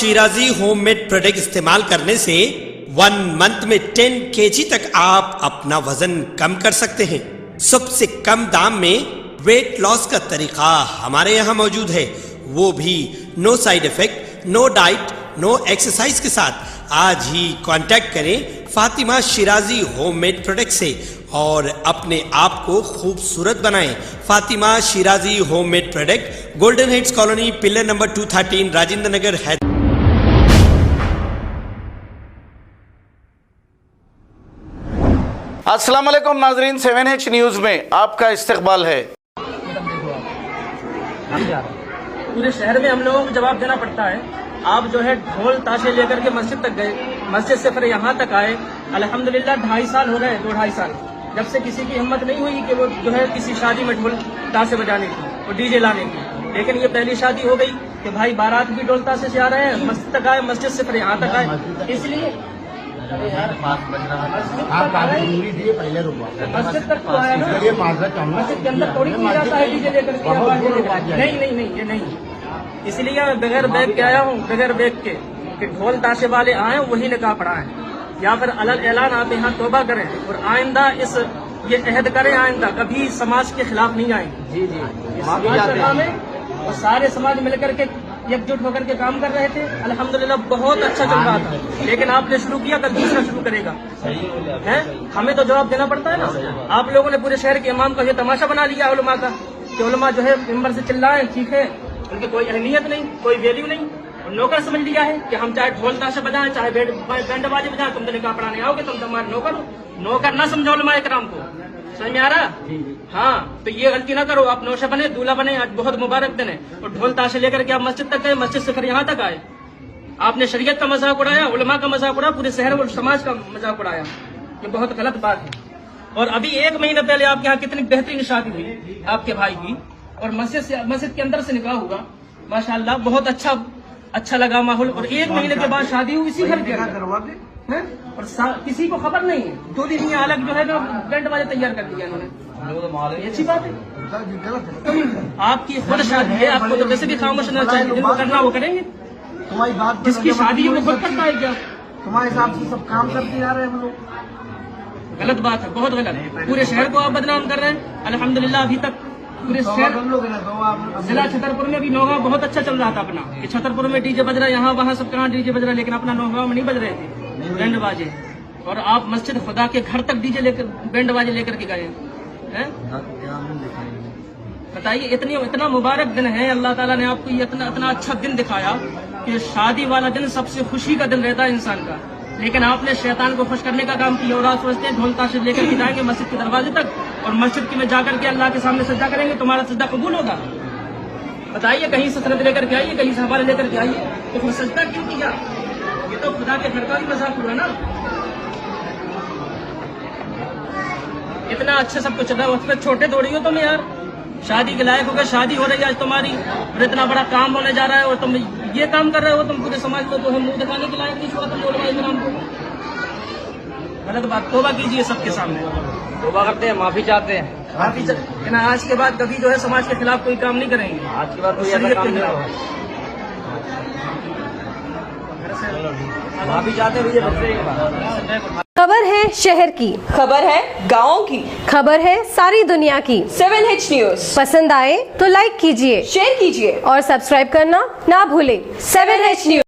Shirazi homemade product इस्तेमाल करने से 1 मंथ में 10 kg तक आप अपना वजन कम कर सकते हैं। सबसे कम दाम में वेट लॉस का तरीका हमारे यहाँ मौजूद है, वो भी no side effect, no diet, no exercise के साथ। आज ही कांटेक्ट करें फातिमा शिराजी होममेड प्रोडक्ट से और अपने आप को खूबसूरत बनाएं। Fatima Shirazi homemade product, golden heads colony, pillar number 213, Rajendra Nagar, Hyderabad. अस्सलाम वालेकुम नाजरीन, 7H न्यूज़ में आपका इस्तकबाल है। पूरे शहर में हम लोगों को जवाब देना पड़ता है। आप जो है ढोल ताशे लेकर के मस्जिद तक गए, मस्जिद से फिर यहाँ तक आए। अल्हम्दुलिल्लाह 2.5 साल हो गए, 2-2.5 साल, जब से किसी की हिम्मत नहीं हुई कि वो जो है किसी शादी में ढोल ताशे बजाने की और डीजे लाने की। लेकिन ये पहली शादी हो गई कि भाई बारात भी ढोल ताशे से आ रहे हैं, मस्जिद तक आए, मस्जिद से फिर यहाँ तक आए। इसलिए मस्जिद तक तो आया ना, मस्जिद के अंदर थोड़ी किया जाता है डीजे लेकर के। नहीं, ये नहीं। इसलिए मैं बगैर बैग के आया हूँ, बगैर बैग के, कि ढोल ताशे वाले आए वही निकाह पड़ा है, या फिर अलग ऐलान आप यहाँ तौबा करें और आइंदा ये अहद करें, आइंदा कभी समाज के खिलाफ नहीं आएंगे। जी में और सारे समाज मिलकर के एकजुट होकर के काम कर रहे थे। अल्हम्दुलिल्लाह बहुत अच्छा चल रहा था, लेकिन आपने शुरू किया, कल दूसरा शुरू करेगा है। हमें तो जवाब देना पड़ता है ना। आप लोगों ने पूरे शहर के इमाम का ये तमाशा बना लिया उलमा का, कि उलमा जो है मिंबर से चिल्लाएं, चीखें, उनकी कोई अहमियत नहीं, कोई वैल्यू नहीं, और नौकर समझ लिया है कि हम चाहे ढोल ताशा बजाएं, चाहे बैंड बाजे बजाएं, तुम तो निकाह पढ़ाने आओगे, तुम तो हमारे नौकर हो। नौकर ना समझो उलमा इकराम को, समझ में आ रहा? हाँ, तो ये गलती ना करो। आप नौशा बने, दूल्हा बने, आज बहुत मुबारक दिन है, और ढोल ताशे लेकर के आप मस्जिद तक गए, मस्जिद से फिर यहाँ तक आए। आपने शरीयत का मजाक उड़ाया, उलमा का मजाक उड़ाया, पूरे शहर और समाज का मजाक उड़ाया। ये बहुत गलत बात है। और अभी 1 महीने पहले आपके यहाँ कितनी बेहतरीन शादी हुई आपके भाई की, और मस्जिद के अंदर से निकाह हुआ, माशाल्लाह बहुत अच्छा लगा माहौल। और 1 महीने के बाद शादी हुई इसी घर के अंदर, और किसी को खबर नहीं है। 2 दिन ये अलग जो है ना बैंड बाजे तैयार कर दिया इन्होंने। ये अच्छी बात है। आपकी खुद शादी है, आपको तो वैसे भी खामोश रहना चाहिए, जिनको करना वो करेंगे। तुम्हारी बात जिसकी शादी है वो खुद करता है क्या? तुम्हारे हिसाब से सब काम करते जा रहे हैं हम लोग। गलत बात है, बहुत गलत। पूरे शहर को आप बदनाम कर रहे हैं। अल्हम्दुलिल्लाह अभी तक पूरे शहर, जिला छतरपुर में भी नौगांव बहुत अच्छा चल रहा था अपना, कि छतरपुर में डीजे बज रहा है, यहाँ वहाँ सब कहाँ डीजे बज रहा है, लेकिन अपना नौगांव में नहीं बज रहे थे बैंड बाजे। और आप मस्जिद खुदा के घर तक डीजे लेकर, बैंड बाजे लेकर के गए हैं। बताइए, इतना मुबारक दिन है, अल्लाह ताला ने आपको ये इतना अच्छा दिन दिखाया कि शादी वाला दिन सबसे खुशी का दिन रहता है इंसान का, लेकिन आपने शैतान को खुश करने का काम किया। और आप सोचते हैं ढोल ताशे लेकर के जाएंगे मस्जिद के दरवाजे तक, और मस्जिद की में जाकर के अल्लाह के सामने सज्जा करेंगे, तुम्हारा सज्जा कबूल होगा? बताइए, कहीं से सनद लेकर के आइए, कहीं से हमारे लेकर के आइए, तो फिर सज्जा क्यों किया? ये तो खुदा के घर का भी मजाक हुआ ना। इतना अच्छा सब कुछ था, उस पर छोटे दौड़ी हो तुम यार। शादी के लायक हो गए, शादी हो रही है आज तुम्हारी, और इतना बड़ा काम होने जा रहा है, और तुम ये काम कर रहे हो। तुम पूरे समाज को तो हम मुंह दिखाने के लायक नहीं हुआ तुम उलमा इकराम को। गलत बात। तौबा कीजिए सबके सामने, तौबा करते हैं, माफी चाहते हैं। लेकिन आज के बाद कभी जो है समाज के खिलाफ कोई काम नहीं करेंगे। आज के बाद कोई ऐसा काम नहीं होगा। माफी चाहते हैं भैया। खबर है शहर की, खबर है गाँव की, खबर है सारी दुनिया की। 7H न्यूज़ पसंद आए तो लाइक कीजिए, शेयर कीजिए और सब्सक्राइब करना ना भूलें। 7H news.